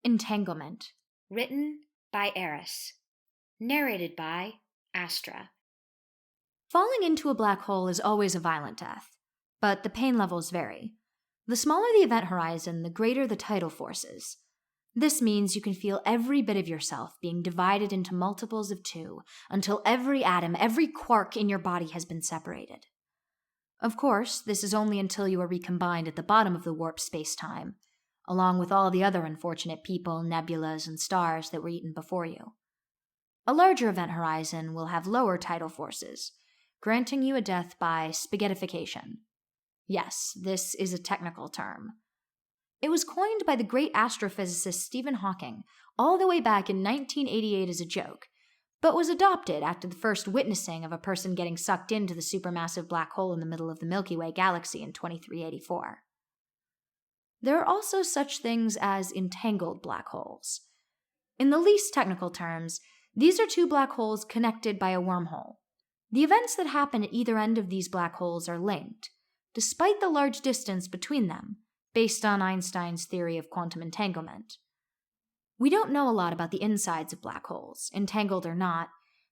Entanglement. Written by Eris. Narrated by Astra. Falling into a black hole is always a violent death, but the pain levels vary. The smaller the event horizon, the greater the tidal forces. This means you can feel every bit of yourself being divided into multiples of 2 until every atom, every quark in your body has been separated. Of course, this is only until you are recombined at the bottom of the warp space-time, along with all the other unfortunate people, nebulas, and stars that were eaten before you. A larger event horizon will have lower tidal forces, granting you a death by spaghettification. Yes, this is a technical term. It was coined by the great astrophysicist Stephen Hawking all the way back in 1988 as a joke, but was adopted after the first witnessing of a person getting sucked into the supermassive black hole in the middle of the Milky Way galaxy in 2384. There are also such things as entangled black holes. In the least technical terms, these are 2 black holes connected by a wormhole. The events that happen at either end of these black holes are linked, despite the large distance between them, based on Einstein's theory of quantum entanglement. We don't know a lot about the insides of black holes, entangled or not,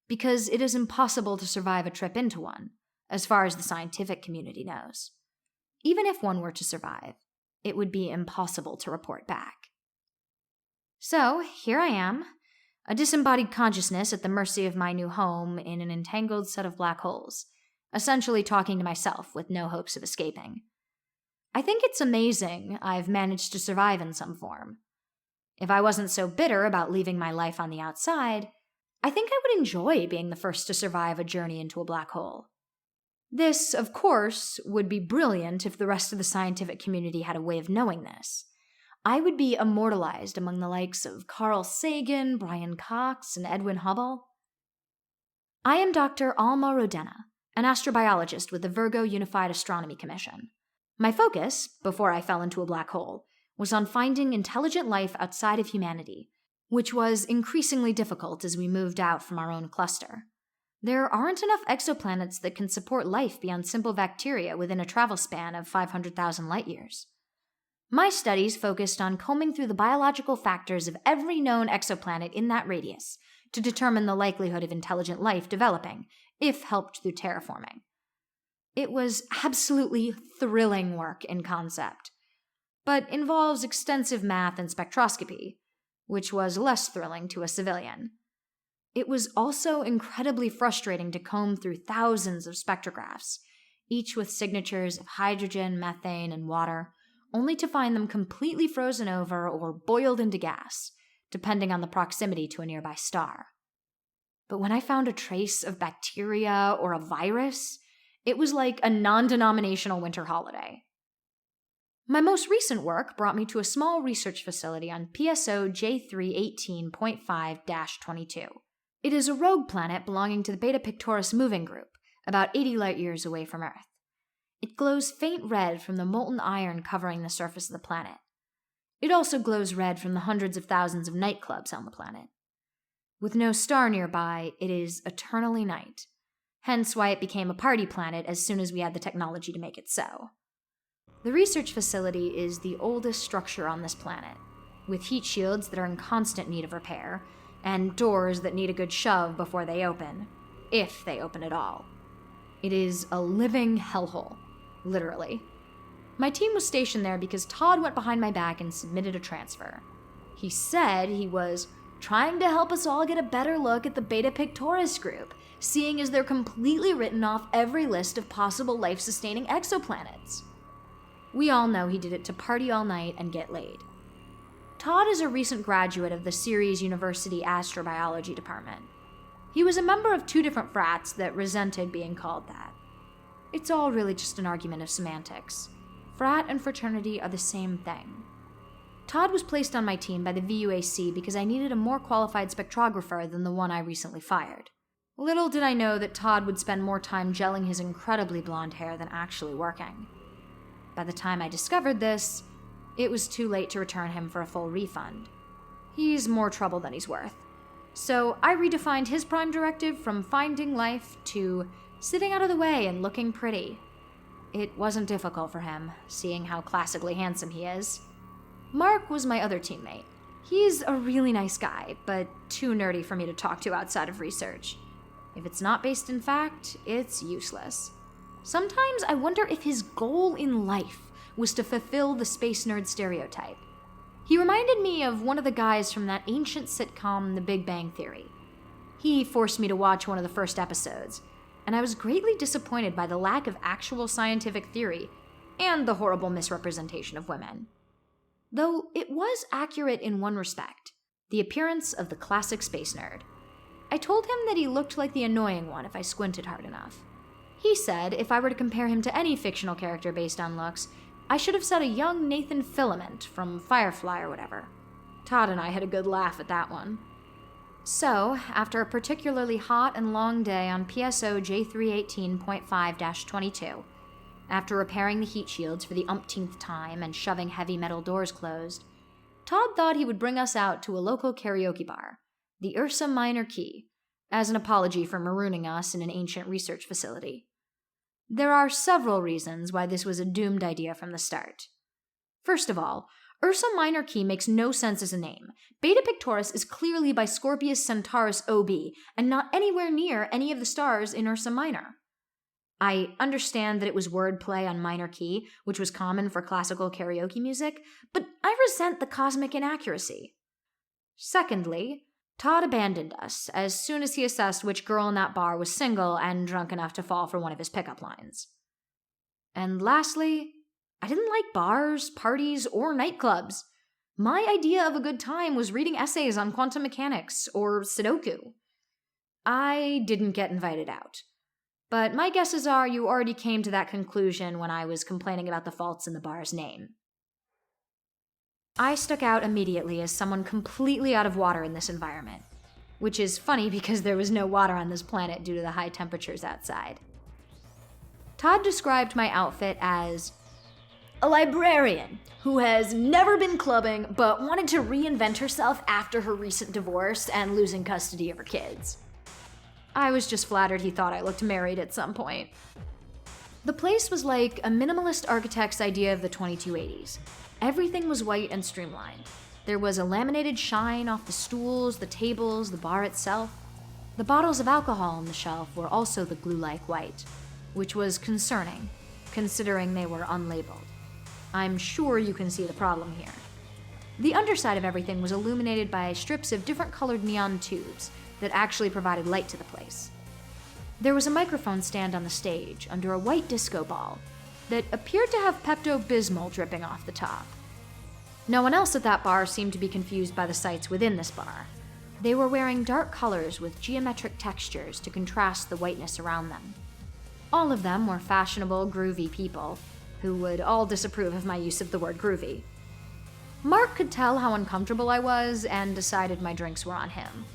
because it is impossible to survive a trip into one, as far as the scientific community knows. Even if one were to survive, it would be impossible to report back. So, here I am, a disembodied consciousness at the mercy of my new home in an entangled set of black holes, essentially talking to myself with no hopes of escaping. I think it's amazing I've managed to survive in some form. If I wasn't so bitter about leaving my life on the outside, I think I would enjoy being the first to survive a journey into a black hole. This, of course, would be brilliant if the rest of the scientific community had a way of knowing this. I would be immortalized among the likes of Carl Sagan, Brian Cox, and Edwin Hubble. I am Dr. Alma Rodena, an astrobiologist with the Virgo Unified Astronomy Commission. My focus, before I fell into a black hole, was on finding intelligent life outside of humanity, which was increasingly difficult as we moved out from our own cluster. There aren't enough exoplanets that can support life beyond simple bacteria within a travel span of 500,000 light-years. My studies focused on combing through the biological factors of every known exoplanet in that radius to determine the likelihood of intelligent life developing, if helped through terraforming. It was absolutely thrilling work in concept, but involves extensive math and spectroscopy, which was less thrilling to a civilian. It was also incredibly frustrating to comb through thousands of spectrographs, each with signatures of hydrogen, methane, and water, only to find them completely frozen over or boiled into gas, depending on the proximity to a nearby star. But when I found a trace of bacteria or a virus, it was like a non-denominational winter holiday. My most recent work brought me to a small research facility on PSO J318.5-22. It is a rogue planet belonging to the Beta Pictoris moving group, about 80 light-years away from Earth. It glows faint red from the molten iron covering the surface of the planet. It also glows red from the hundreds of thousands of nightclubs on the planet. With no star nearby, it is eternally night, hence why it became a party planet as soon as we had the technology to make it so. The research facility is the oldest structure on this planet, with heat shields that are in constant need of repair, and doors that need a good shove before they open, if they open at all. It is a living hellhole, literally. My team was stationed there because Todd went behind my back and submitted a transfer. He said he was trying to help us all get a better look at the Beta Pictoris group, seeing as they're completely written off every list of possible life-sustaining exoplanets. We all know he did it to party all night and get laid. Todd is a recent graduate of the Ceres University Astrobiology Department. He was a member of 2 different frats that resented being called that. It's all really just an argument of semantics. Frat and fraternity are the same thing. Todd was placed on my team by the VUAC because I needed a more qualified spectrographer than the one I recently fired. Little did I know that Todd would spend more time gelling his incredibly blonde hair than actually working. By the time I discovered this, it was too late to return him for a full refund. He's more trouble than he's worth. So I redefined his prime directive from finding life to sitting out of the way and looking pretty. It wasn't difficult for him, seeing how classically handsome he is. Mark was my other teammate. He's a really nice guy, but too nerdy for me to talk to outside of research. If it's not based in fact, it's useless. Sometimes I wonder if his goal in life was to fulfill the space nerd stereotype. He reminded me of one of the guys from that ancient sitcom, The Big Bang Theory. He forced me to watch one of the first episodes, and I was greatly disappointed by the lack of actual scientific theory and the horrible misrepresentation of women. Though it was accurate in one respect, the appearance of the classic space nerd. I told him that he looked like the annoying one if I squinted hard enough. He said if I were to compare him to any fictional character based on looks, I should have said a young Nathan Filament from Firefly or whatever. Todd and I had a good laugh at that one. So, after a particularly hot and long day on PSO J318.5-22, after repairing the heat shields for the umpteenth time and shoving heavy metal doors closed, Todd thought he would bring us out to a local karaoke bar, the Ursa Minor Key, as an apology for marooning us in an ancient research facility. There are several reasons why this was a doomed idea from the start. First of all, Ursa Minor Key makes no sense as a name. Beta Pictoris is clearly by Scorpius Centaurus OB, and not anywhere near any of the stars in Ursa Minor. I understand that it was wordplay on minor key, which was common for classical karaoke music, but I resent the cosmic inaccuracy. Secondly, Todd abandoned us as soon as he assessed which girl in that bar was single and drunk enough to fall for one of his pickup lines. And lastly, I didn't like bars, parties, or nightclubs. My idea of a good time was reading essays on quantum mechanics or Sudoku. I didn't get invited out. But my guesses are you already came to that conclusion when I was complaining about the faults in the bar's name. I stuck out immediately as someone completely out of water in this environment, which is funny because there was no water on this planet due to the high temperatures outside. Todd described my outfit as a librarian who has never been clubbing but wanted to reinvent herself after her recent divorce and losing custody of her kids. I was just flattered he thought I looked married at some point. The place was like a minimalist architect's idea of the 2280s. Everything was white and streamlined. There was a laminated shine off the stools, the tables, the bar itself. The bottles of alcohol on the shelf were also the glue-like white, which was concerning, considering they were unlabeled. I'm sure you can see the problem here. The underside of everything was illuminated by strips of different colored neon tubes that actually provided light to the place. There was a microphone stand on the stage under a white disco ball that appeared to have Pepto-Bismol dripping off the top. No one else at that bar seemed to be confused by the sights within this bar. They were wearing dark colors with geometric textures to contrast the whiteness around them. All of them were fashionable, groovy people who would all disapprove of my use of the word groovy. Mark could tell how uncomfortable I was and decided my drinks were on him.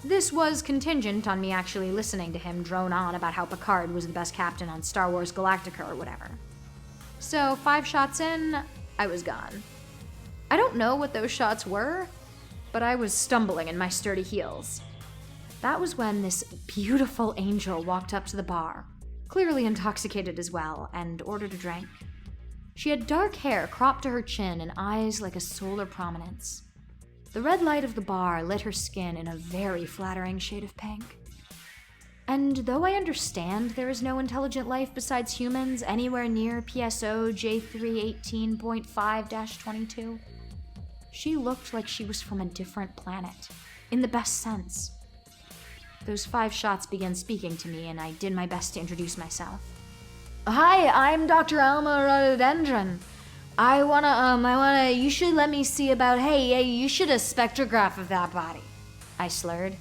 This was contingent on me actually listening to him drone on about how Picard was the best captain on Star Wars Galactica or whatever. So 5 shots in, I was gone. I don't know what those shots were, but I was stumbling in my sturdy heels. That was when this beautiful angel walked up to the bar, clearly intoxicated as well, and ordered a drink. She had dark hair cropped to her chin and eyes like a solar prominence. The red light of the bar lit her skin in a very flattering shade of pink. And though I understand there is no intelligent life besides humans anywhere near PSO J318.5-22, she looked like she was from a different planet, in the best sense. Those 5 shots began speaking to me, and I did my best to introduce myself. Hi, I'm Dr. Alma Rhododendron. you should let me see about, hey, you should a spectrograph of that body. I slurred.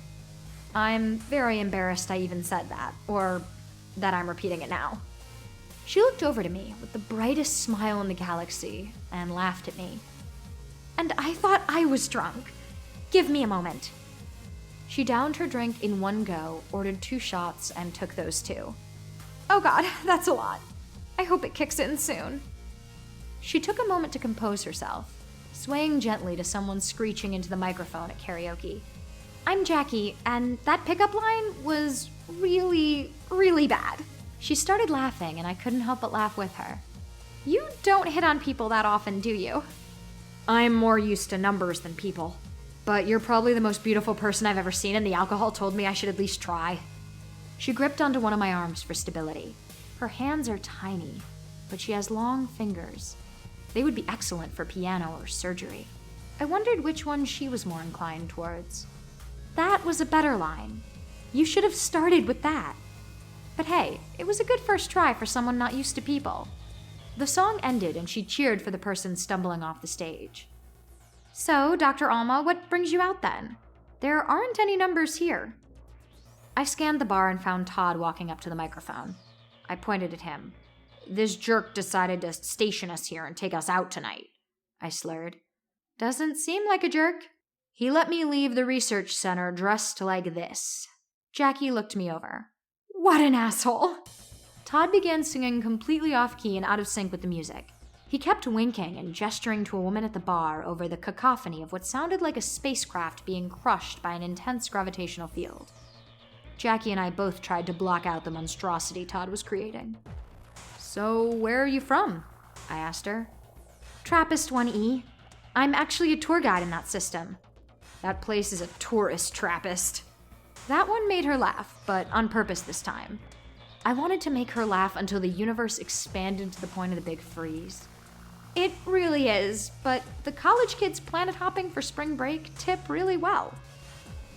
I'm very embarrassed I even said that, or that I'm repeating it now. She looked over to me with the brightest smile in the galaxy and laughed at me. And I thought I was drunk. Give me a moment. She downed her drink in one go, ordered 2 shots, and took those 2. Oh God, that's a lot. I hope it kicks in soon. She took a moment to compose herself, swaying gently to someone screeching into the microphone at karaoke. I'm Jackie, and that pickup line was really, really bad. She started laughing, and I couldn't help but laugh with her. You don't hit on people that often, do you? I'm more used to numbers than people. But you're probably the most beautiful person I've ever seen, and the alcohol told me I should at least try. She gripped onto one of my arms for stability. Her hands are tiny, but she has long fingers. They would be excellent for piano or surgery. I wondered which one she was more inclined towards. That was a better line. You should have started with that. But hey, it was a good first try for someone not used to people. The song ended and she cheered for the person stumbling off the stage. So, Dr. Alma, what brings you out then? There aren't any numbers here. I scanned the bar and found Todd walking up to the microphone. I pointed at him. This jerk decided to station us here and take us out tonight, I slurred. Doesn't seem like a jerk. He let me leave the research center dressed like this. Jackie looked me over. What an asshole! Todd began singing completely off-key and out of sync with the music. He kept winking and gesturing to a woman at the bar over the cacophony of what sounded like a spacecraft being crushed by an intense gravitational field. Jackie and I both tried to block out the monstrosity Todd was creating. So, where are you from? I asked her. Trappist 1E. I'm actually a tour guide in that system. That place is a tourist Trappist. That one made her laugh, but on purpose this time. I wanted to make her laugh until the universe expanded to the point of the big freeze. It really is, but the college kids planet hopping for spring break tip really well.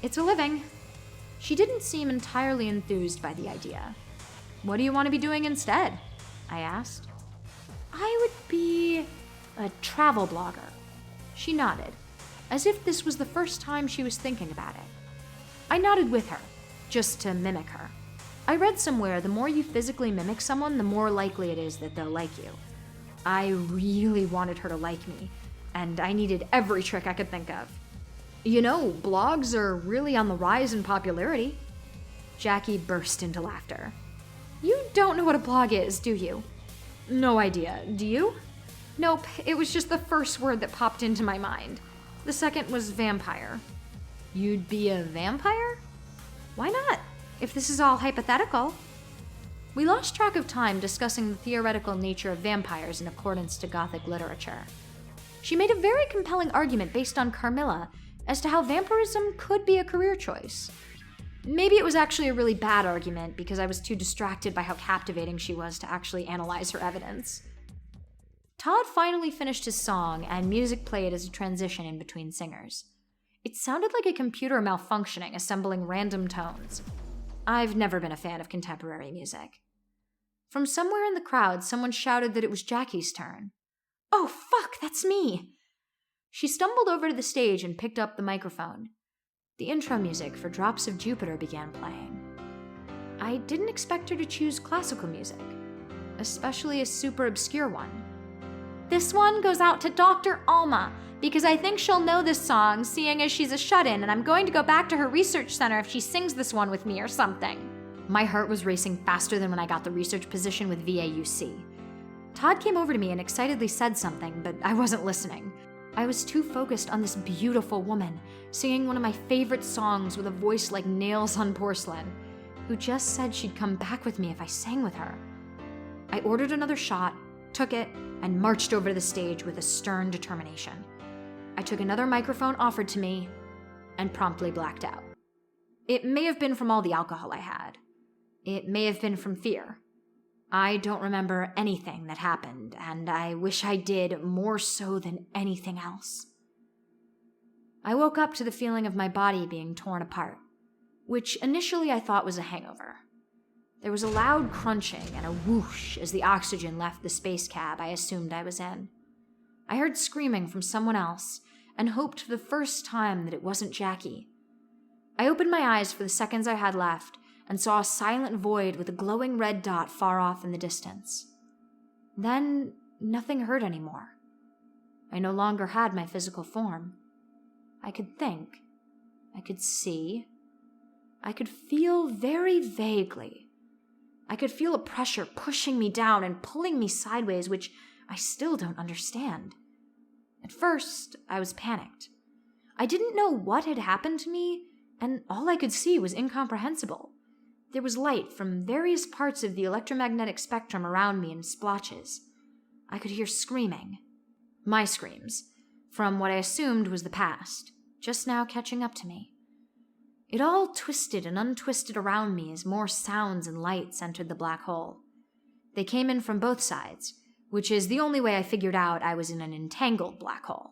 It's a living. She didn't seem entirely enthused by the idea. What do you want to be doing instead? I asked. I would be a travel blogger. She nodded, as if this was the first time she was thinking about it. I nodded with her, just to mimic her. I read somewhere the more you physically mimic someone, the more likely it is that they'll like you. I really wanted her to like me, and I needed every trick I could think of. You know, blogs are really on the rise in popularity. Jackie burst into laughter. You don't know what a blog is, do you? No idea. Do you? Nope, it was just the first word that popped into my mind. The second was vampire. You'd be a vampire? Why not? If this is all hypothetical. We lost track of time discussing the theoretical nature of vampires in accordance to Gothic literature. She made a very compelling argument based on Carmilla as to how vampirism could be a career choice. Maybe it was actually a really bad argument because I was too distracted by how captivating she was to actually analyze her evidence. Todd finally finished his song and music played as a transition in between singers. It sounded like a computer malfunctioning, assembling random tones. I've never been a fan of contemporary music. From somewhere in the crowd, someone shouted that it was Jackie's turn. Oh, fuck, that's me! She stumbled over to the stage and picked up the microphone. The intro music for Drops of Jupiter began playing. I didn't expect her to choose classical music, especially a super obscure one. This one goes out to Dr. Alma, because I think she'll know this song, seeing as she's a shut-in, and I'm going to go back to her research center if she sings this one with me or something. My heart was racing faster than when I got the research position with VAUC. Todd came over to me and excitedly said something, but I wasn't listening. I was too focused on this beautiful woman, singing one of my favorite songs with a voice like nails on porcelain, who just said she'd come back with me if I sang with her. I ordered another shot, took it, and marched over to the stage with a stern determination. I took another microphone offered to me and promptly blacked out. It may have been from all the alcohol I had. It may have been from fear. I don't remember anything that happened, and I wish I did more so than anything else. I woke up to the feeling of my body being torn apart, which initially I thought was a hangover. There was a loud crunching and a whoosh as the oxygen left the space cab I assumed I was in. I heard screaming from someone else and hoped for the first time that it wasn't Jackie. I opened my eyes for the seconds I had left and saw a silent void with a glowing red dot far off in the distance. Then, nothing hurt anymore. I no longer had my physical form. I could think. I could see. I could feel very vaguely. I could feel a pressure pushing me down and pulling me sideways, which I still don't understand. At first, I was panicked. I didn't know what had happened to me, and all I could see was incomprehensible. There was light from various parts of the electromagnetic spectrum around me in splotches. I could hear screaming. My screams. from what I assumed was the past, just now catching up to me. It all twisted and untwisted around me as more sounds and lights entered the black hole. They came in from both sides, which is the only way I figured out I was in an entangled black hole.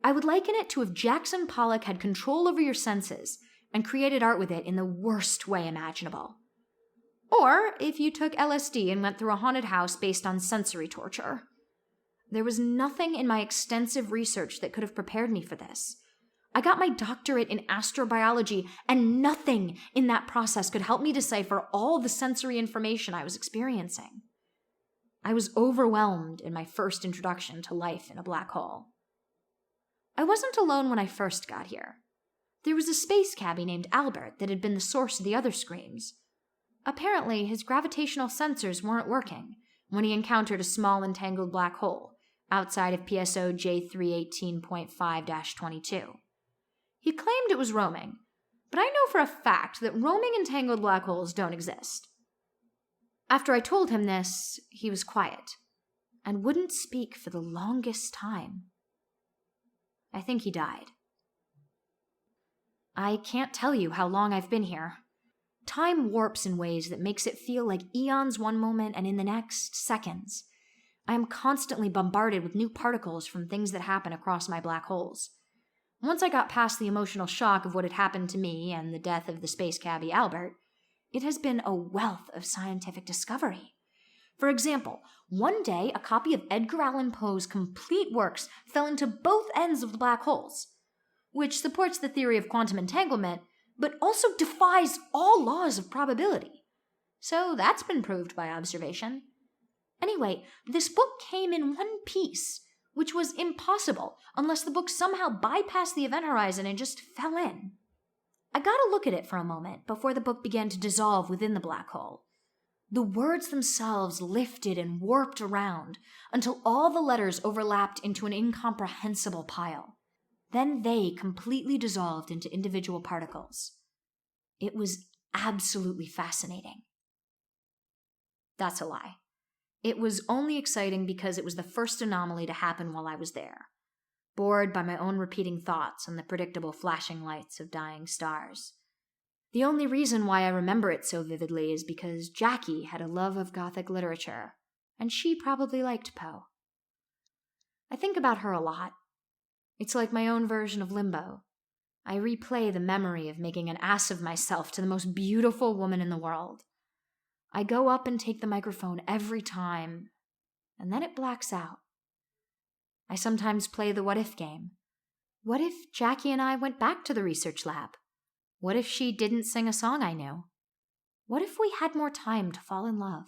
I would liken it to if Jackson Pollock had control over your senses and created art with it in the worst way imaginable. Or if you took LSD and went through a haunted house based on sensory torture. There was nothing in my extensive research that could have prepared me for this. I got my doctorate in astrobiology, and nothing in that process could help me decipher all the sensory information I was experiencing. I was overwhelmed in my first introduction to life in a black hole. I wasn't alone when I first got here. There was a space cabbie named Albert that had been the source of the other screams. Apparently, his gravitational sensors weren't working when he encountered a small entangled black hole outside of PSO J318.5-22. He claimed it was roaming, but I know for a fact that roaming entangled black holes don't exist. After I told him this, he was quiet and wouldn't speak for the longest time. I think he died. I can't tell you how long I've been here. Time warps in ways that makes it feel like eons one moment and in the next, seconds. I am constantly bombarded with new particles from things that happen across my black holes. Once I got past the emotional shock of what had happened to me and the death of the space cabbie Albert, it has been a wealth of scientific discovery. For example, one day a copy of Edgar Allan Poe's complete works fell into both ends of the black holes, which supports the theory of quantum entanglement, but also defies all laws of probability. So that's been proved by observation. Anyway, this book came in one piece, which was impossible unless the book somehow bypassed the event horizon and just fell in. I got to look at it for a moment before the book began to dissolve within the black hole. The words themselves lifted and warped around until all the letters overlapped into an incomprehensible pile. Then they completely dissolved into individual particles. It was absolutely fascinating. That's a lie. It was only exciting because it was the first anomaly to happen while I was there, bored by my own repeating thoughts and the predictable flashing lights of dying stars. The only reason why I remember it so vividly is because Jackie had a love of Gothic literature, and she probably liked Poe. I think about her a lot. It's like my own version of Limbo. I replay the memory of making an ass of myself to the most beautiful woman in the world. I go up and take the microphone every time, and then it blacks out. I sometimes play the what-if game. What if Jackie and I went back to the research lab? What if she didn't sing a song I knew? What if we had more time to fall in love?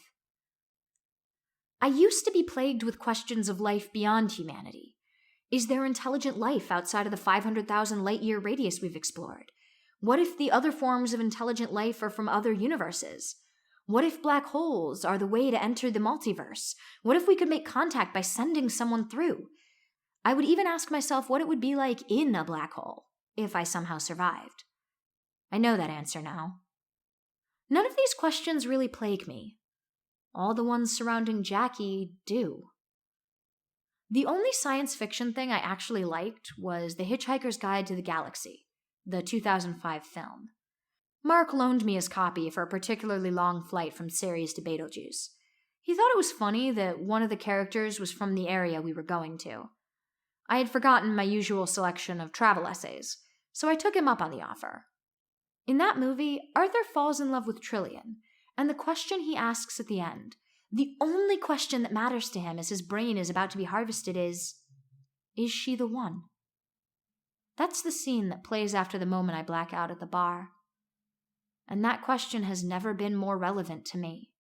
I used to be plagued with questions of life beyond humanity. Is there intelligent life outside of the 500,000 light-year radius we've explored? What if the other forms of intelligent life are from other universes? What if black holes are the way to enter the multiverse? What if we could make contact by sending someone through? I would even ask myself what it would be like in a black hole, if I somehow survived. I know that answer now. None of these questions really plague me. All the ones surrounding Jackie do. The only science fiction thing I actually liked was The Hitchhiker's Guide to the Galaxy, the 2005 film. Mark loaned me his copy for a particularly long flight from Ceres to Betelgeuse. He thought it was funny that one of the characters was from the area we were going to. I had forgotten my usual selection of travel essays, so I took him up on the offer. In that movie, Arthur falls in love with Trillian, and the question he asks at the end, the only question that matters to him as his brain is about to be harvested is she the one? That's the scene that plays after the moment I black out at the bar. And that question has never been more relevant to me.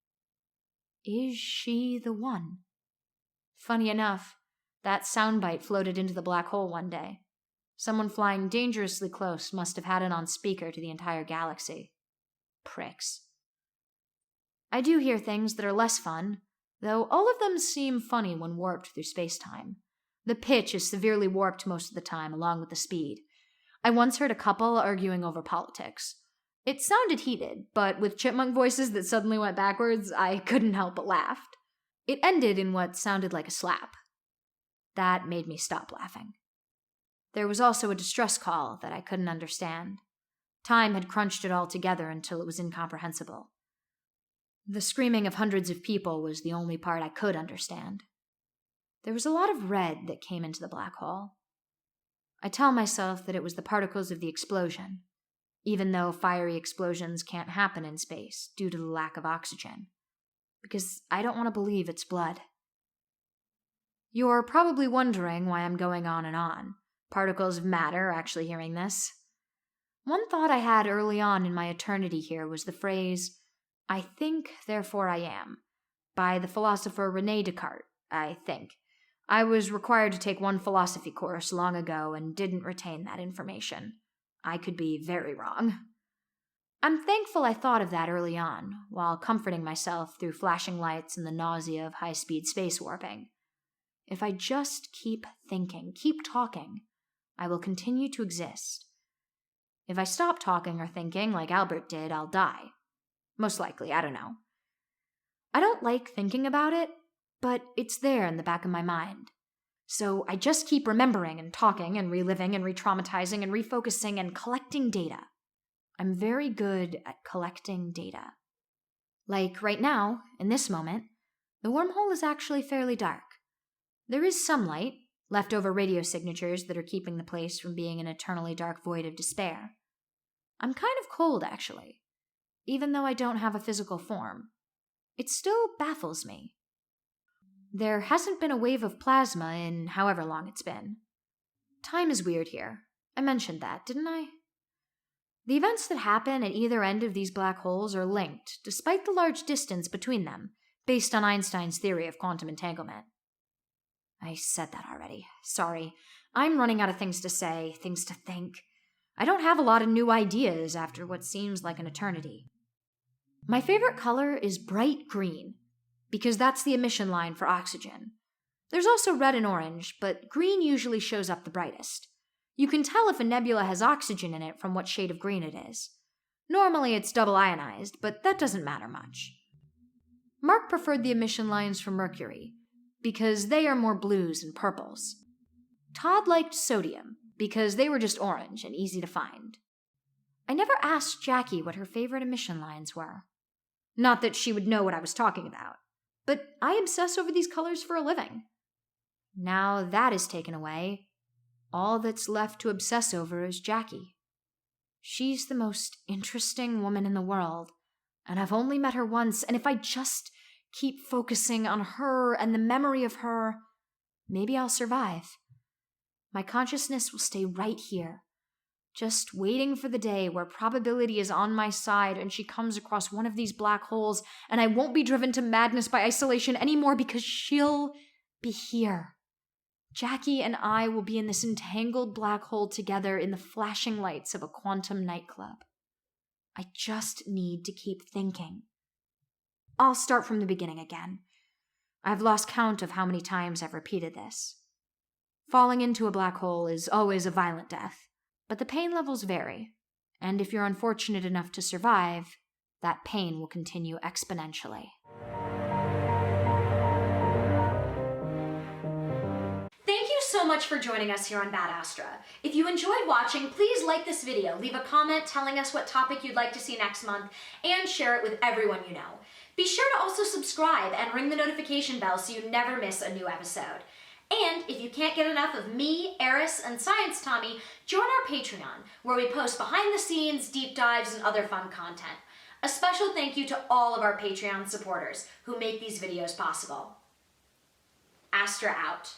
Is she the one? Funny enough, that soundbite floated into the black hole one day. Someone flying dangerously close must have had it on speaker to the entire galaxy. Pricks. I do hear things that are less fun, though all of them seem funny when warped through space-time. The pitch is severely warped most of the time, along with the speed. I once heard a couple arguing over politics. It sounded heated, but with chipmunk voices that suddenly went backwards, I couldn't help but laugh. It ended in what sounded like a slap. That made me stop laughing. There was also a distress call that I couldn't understand. Time had crunched it all together until it was incomprehensible. The screaming of hundreds of people was the only part I could understand. There was a lot of red that came into the black hole. I tell myself that it was the particles of the explosion, even though fiery explosions can't happen in space due to the lack of oxygen, because I don't want to believe it's blood. You're probably wondering why I'm going on and on. Particles of matter actually hearing this. One thought I had early on in my eternity here was the phrase, "I think, therefore I am," by the philosopher René Descartes, I think. I was required to take one philosophy course long ago and didn't retain that information. I could be very wrong. I'm thankful I thought of that early on, while comforting myself through flashing lights and the nausea of high-speed space warping. If I just keep thinking, keep talking, I will continue to exist. If I stop talking or thinking, like Albert did, I'll die. Most likely, I don't know. I don't like thinking about it, but it's there in the back of my mind. So I just keep remembering and talking and reliving and re-traumatizing and refocusing and collecting data. I'm very good at collecting data. Like right now, in this moment, the wormhole is actually fairly dark. There is some light, leftover radio signatures that are keeping the place from being an eternally dark void of despair. I'm kind of cold, actually, even though I don't have a physical form. It still baffles me. There hasn't been a wave of plasma in however long it's been. Time is weird here. I mentioned that, didn't I? The events that happen at either end of these black holes are linked, despite the large distance between them, based on Einstein's theory of quantum entanglement. I said that already. Sorry. I'm running out of things to say, things to think. I don't have a lot of new ideas after what seems like an eternity. My favorite color is bright green, because that's the emission line for oxygen. There's also red and orange, but green usually shows up the brightest. You can tell if a nebula has oxygen in it from what shade of green it is. Normally it's double ionized, but that doesn't matter much. Mark preferred the emission lines for Mercury, because they are more blues and purples. Todd liked sodium, because they were just orange and easy to find. I never asked Jackie what her favorite emission lines were. Not that she would know what I was talking about, but I obsess over these colors for a living. Now that is taken away, all that's left to obsess over is Jackie. She's the most interesting woman in the world, and I've only met her once, and if I just keep focusing on her and the memory of her, maybe I'll survive. My consciousness will stay right here, just waiting for the day where probability is on my side and she comes across one of these black holes and I won't be driven to madness by isolation anymore because she'll be here. Jackie and I will be in this entangled black hole together in the flashing lights of a quantum nightclub. I just need to keep thinking. I'll start from the beginning again. I've lost count of how many times I've repeated this. Falling into a black hole is always a violent death, but the pain levels vary, and if you're unfortunate enough to survive, that pain will continue exponentially. Thank you so much for joining us here on Bad Astra. If you enjoyed watching, please like this video, leave a comment telling us what topic you'd like to see next month, and share it with everyone you know. Be sure to also subscribe and ring the notification bell so you never miss a new episode. And if you can't get enough of me, Eris, and Science Tommy, join our Patreon, where we post behind-the-scenes, deep dives, and other fun content. A special thank you to all of our Patreon supporters who make these videos possible. Astra out.